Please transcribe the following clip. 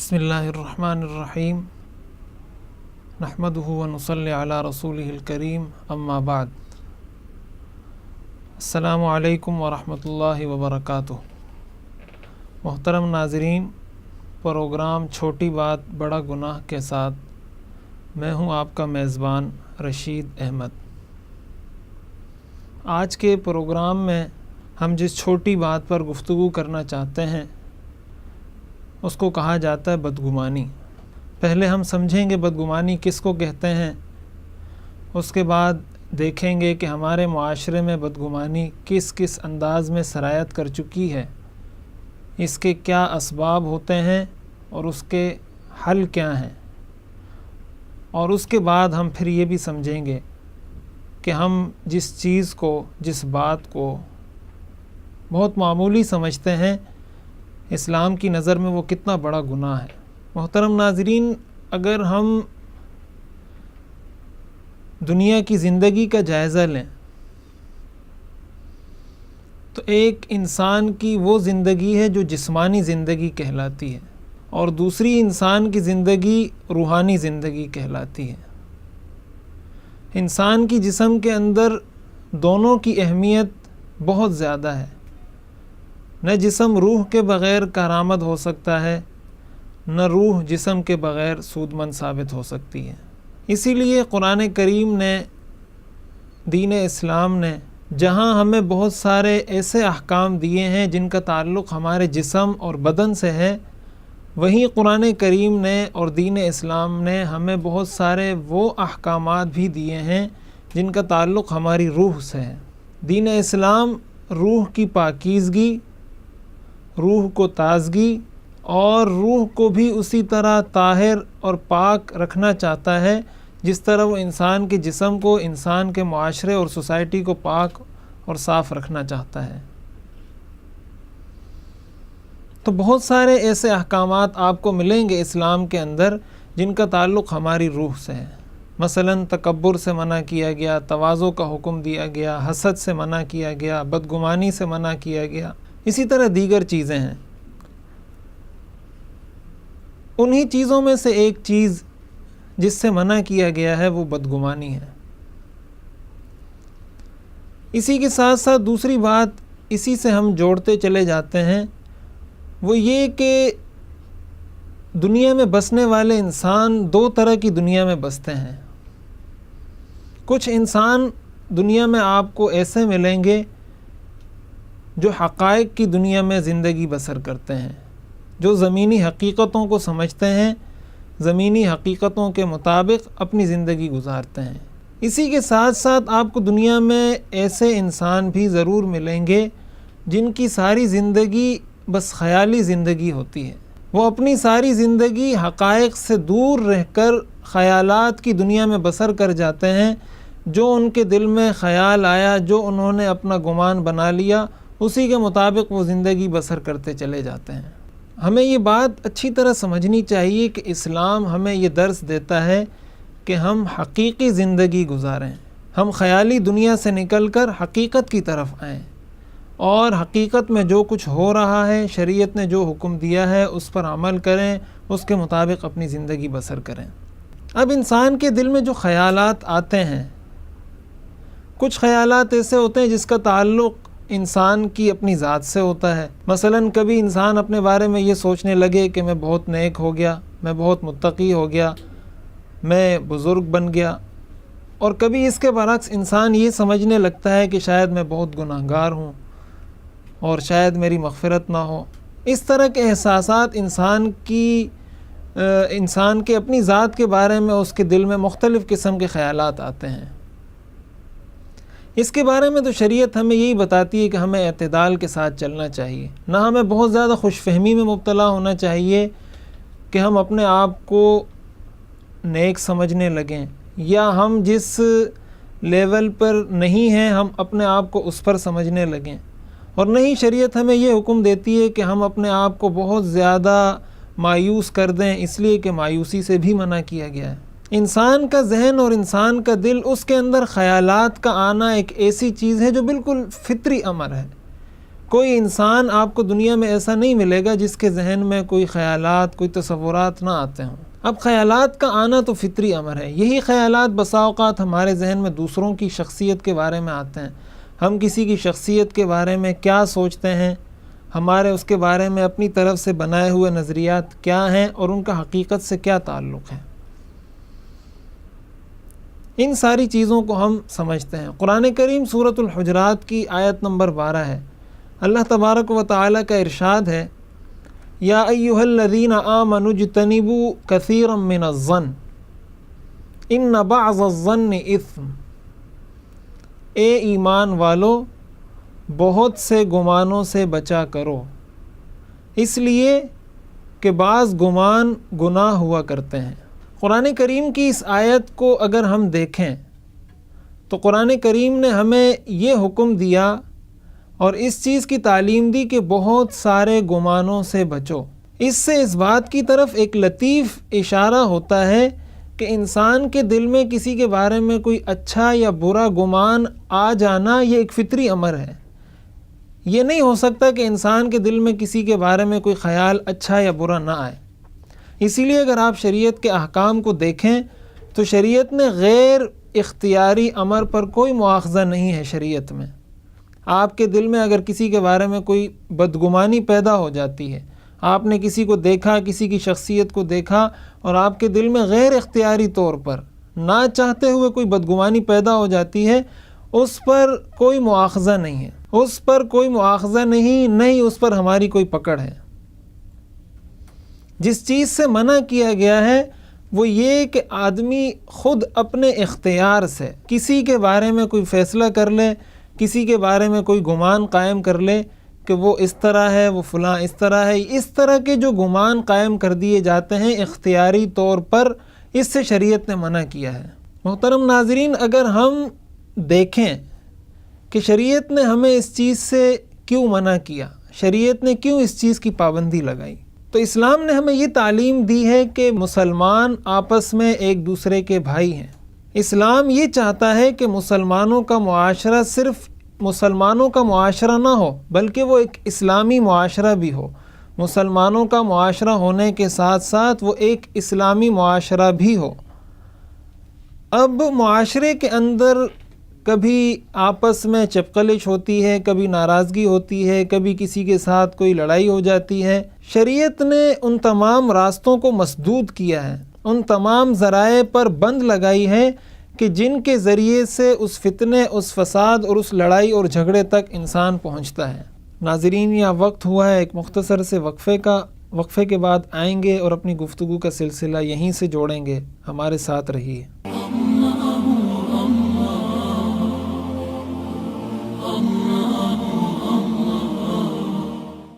بسم اللہ الرحمن الرحیم نحمدہ ونصلی علی رسولہ الکریم اما بعد السلام علیکم ورحمۃ اللہ وبرکاتہ۔ محترم ناظرین، پروگرام چھوٹی بات بڑا گناہ کے ساتھ میں ہوں آپ کا میزبان رشید احمد۔ آج کے پروگرام میں ہم جس چھوٹی بات پر گفتگو کرنا چاہتے ہیں اس کو کہا جاتا ہے بدگمانی۔ پہلے ہم سمجھیں گے بدگمانی کس کو کہتے ہیں، اس کے بعد دیکھیں گے کہ ہمارے معاشرے میں بدگمانی کس کس انداز میں سرایت کر چکی ہے، اس کے کیا اسباب ہوتے ہیں اور اس کے حل کیا ہیں، اور اس کے بعد ہم پھر یہ بھی سمجھیں گے کہ ہم جس چیز کو، جس بات کو بہت معمولی سمجھتے ہیں، اسلام کی نظر میں وہ کتنا بڑا گناہ ہے۔ محترم ناظرین، اگر ہم دنیا کی زندگی کا جائزہ لیں تو ایک انسان کی وہ زندگی ہے جو جسمانی زندگی کہلاتی ہے، اور دوسری انسان کی زندگی روحانی زندگی کہلاتی ہے۔ انسان کی جسم کے اندر دونوں کی اہمیت بہت زیادہ ہے۔ نہ جسم روح کے بغیر کارآمد ہو سکتا ہے، نہ روح جسم کے بغیر سود مند ثابت ہو سکتی ہے۔ اسی لیے قرآن کریم نے، دین اسلام نے جہاں ہمیں بہت سارے ایسے احکام دیے ہیں جن کا تعلق ہمارے جسم اور بدن سے ہے، وہیں قرآن کریم نے اور دین اسلام نے ہمیں بہت سارے وہ احکامات بھی دیے ہیں جن کا تعلق ہماری روح سے ہے۔ دین اسلام روح کی پاکیزگی، روح کو تازگی اور روح کو بھی اسی طرح طاہر اور پاک رکھنا چاہتا ہے جس طرح وہ انسان کے جسم کو، انسان کے معاشرے اور سوسائٹی کو پاک اور صاف رکھنا چاہتا ہے۔ تو بہت سارے ایسے احکامات آپ کو ملیں گے اسلام کے اندر جن کا تعلق ہماری روح سے ہے۔ مثلاً تکبر سے منع کیا گیا، تواضع کا حکم دیا گیا، حسد سے منع کیا گیا، بدگمانی سے منع کیا گیا، اسی طرح دیگر چیزیں ہیں۔ انہی چیزوں میں سے ایک چیز جس سے منع کیا گیا ہے وہ بدگمانی ہے۔ اسی کے ساتھ ساتھ دوسری بات اسی سے ہم جوڑتے چلے جاتے ہیں، وہ یہ کہ دنیا میں بسنے والے انسان دو طرح کی دنیا میں بستے ہیں۔ کچھ انسان دنیا میں آپ کو ایسے ملیں گے جو حقائق کی دنیا میں زندگی بسر کرتے ہیں، جو زمینی حقیقتوں کو سمجھتے ہیں، زمینی حقیقتوں کے مطابق اپنی زندگی گزارتے ہیں۔ اسی کے ساتھ ساتھ آپ کو دنیا میں ایسے انسان بھی ضرور ملیں گے جن کی ساری زندگی بس خیالی زندگی ہوتی ہے۔ وہ اپنی ساری زندگی حقائق سے دور رہ کر خیالات کی دنیا میں بسر کر جاتے ہیں۔ جو ان کے دل میں خیال آیا، جو انہوں نے اپنا گمان بنا لیا، اسی کے مطابق وہ زندگی بسر کرتے چلے جاتے ہیں۔ ہمیں یہ بات اچھی طرح سمجھنی چاہیے کہ اسلام ہمیں یہ درس دیتا ہے کہ ہم حقیقی زندگی گزاریں، ہم خیالی دنیا سے نکل کر حقیقت کی طرف آئیں، اور حقیقت میں جو کچھ ہو رہا ہے، شریعت نے جو حکم دیا ہے اس پر عمل کریں، اس کے مطابق اپنی زندگی بسر کریں۔ اب انسان کے دل میں جو خیالات آتے ہیں، کچھ خیالات ایسے ہوتے ہیں جس کا تعلق انسان کی اپنی ذات سے ہوتا ہے۔ مثلاً کبھی انسان اپنے بارے میں یہ سوچنے لگے کہ میں بہت نیک ہو گیا، میں بہت متقی ہو گیا، میں بزرگ بن گیا، اور کبھی اس کے برعکس انسان یہ سمجھنے لگتا ہے کہ شاید میں بہت گناہ گار ہوں اور شاید میری مغفرت نہ ہو۔ اس طرح کے احساسات انسان کے اپنی ذات کے بارے میں اس کے دل میں مختلف قسم کے خیالات آتے ہیں۔ اس کے بارے میں تو شریعت ہمیں یہی بتاتی ہے کہ ہمیں اعتدال کے ساتھ چلنا چاہیے، نہ ہمیں بہت زیادہ خوش فہمی میں مبتلا ہونا چاہیے کہ ہم اپنے آپ کو نیک سمجھنے لگیں، یا ہم جس لیول پر نہیں ہیں ہم اپنے آپ کو اس پر سمجھنے لگیں، اور نہیں شریعت ہمیں یہ حکم دیتی ہے کہ ہم اپنے آپ کو بہت زیادہ مایوس کر دیں، اس لیے کہ مایوسی سے بھی منع کیا گیا ہے۔ انسان کا ذہن اور انسان کا دل، اس کے اندر خیالات کا آنا ایک ایسی چیز ہے جو بالکل فطری امر ہے۔ کوئی انسان آپ کو دنیا میں ایسا نہیں ملے گا جس کے ذہن میں کوئی خیالات، کوئی تصورات نہ آتے ہوں۔ اب خیالات کا آنا تو فطری امر ہے۔ یہی خیالات بسا اوقات ہمارے ذہن میں دوسروں کی شخصیت کے بارے میں آتے ہیں۔ ہم کسی کی شخصیت کے بارے میں کیا سوچتے ہیں، ہمارے اس کے بارے میں اپنی طرف سے بنائے ہوئے نظریات کیا ہیں اور ان کا حقیقت سے کیا تعلق ہے، ان ساری چیزوں کو ہم سمجھتے ہیں۔ قرآن کریم سورۃ الحجرات کی آیت نمبر 12 ہے۔ اللہ تبارک و تعالیٰ کا ارشاد ہے، یا ایھا الذین آمنوا اجتنبوا کثیرا من الظن ان بعض الظن اثم۔ اے ایمان والو، بہت سے گمانوں سے بچا کرو، اس لیے کہ بعض گمان گناہ ہوا کرتے ہیں۔ قرآن کریم کی اس آیت کو اگر ہم دیکھیں تو قرآن کریم نے ہمیں یہ حکم دیا اور اس چیز کی تعلیم دی کہ بہت سارے گمانوں سے بچو۔ اس سے اس بات کی طرف ایک لطیف اشارہ ہوتا ہے کہ انسان کے دل میں کسی کے بارے میں کوئی اچھا یا برا گمان آ جانا یہ ایک فطری امر ہے۔ یہ نہیں ہو سکتا کہ انسان کے دل میں کسی کے بارے میں کوئی خیال اچھا یا برا نہ آئے۔ اسی لیے اگر آپ شریعت کے احکام کو دیکھیں تو شریعت نے غیر اختیاری امر پر کوئی مواخذہ نہیں ہے۔ شریعت میں آپ کے دل میں اگر کسی کے بارے میں کوئی بدگمانی پیدا ہو جاتی ہے، آپ نے کسی کو دیکھا، کسی کی شخصیت کو دیکھا اور آپ کے دل میں غیر اختیاری طور پر نہ چاہتے ہوئے کوئی بدگمانی پیدا ہو جاتی ہے، اس پر کوئی مواخذہ نہیں ہے، اس پر کوئی مواخذہ نہیں اس پر ہماری کوئی پکڑ ہے۔ جس چیز سے منع کیا گیا ہے وہ یہ کہ آدمی خود اپنے اختیار سے کسی کے بارے میں کوئی فیصلہ کر لے، کسی کے بارے میں کوئی گمان قائم کر لے کہ وہ اس طرح ہے، وہ فلاں اس طرح ہے۔ اس طرح کے جو گمان قائم کر دیے جاتے ہیں اختیاری طور پر، اس سے شریعت نے منع کیا ہے۔ محترم ناظرین، اگر ہم دیکھیں کہ شریعت نے ہمیں اس چیز سے کیوں منع کیا، شریعت نے کیوں اس چیز کی پابندی لگائی، تو اسلام نے ہمیں یہ تعلیم دی ہے کہ مسلمان آپس میں ایک دوسرے کے بھائی ہیں۔ اسلام یہ چاہتا ہے کہ مسلمانوں کا معاشرہ صرف مسلمانوں کا معاشرہ نہ ہو بلکہ وہ ایک اسلامی معاشرہ بھی ہو۔ مسلمانوں کا معاشرہ ہونے کے ساتھ ساتھ وہ ایک اسلامی معاشرہ بھی ہو۔ اب معاشرے کے اندر کبھی آپس میں چپقلش ہوتی ہے، کبھی ناراضگی ہوتی ہے، کبھی کسی کے ساتھ کوئی لڑائی ہو جاتی ہے۔ شریعت نے ان تمام راستوں کو مسدود کیا ہے، ان تمام ذرائع پر بند لگائی ہے کہ جن کے ذریعے سے اس فتنے، اس فساد اور اس لڑائی اور جھگڑے تک انسان پہنچتا ہے۔ ناظرین، یہ وقت ہوا ہے ایک مختصر سے وقفے کے بعد آئیں گے اور اپنی گفتگو کا سلسلہ یہیں سے جوڑیں گے۔ ہمارے ساتھ رہیے۔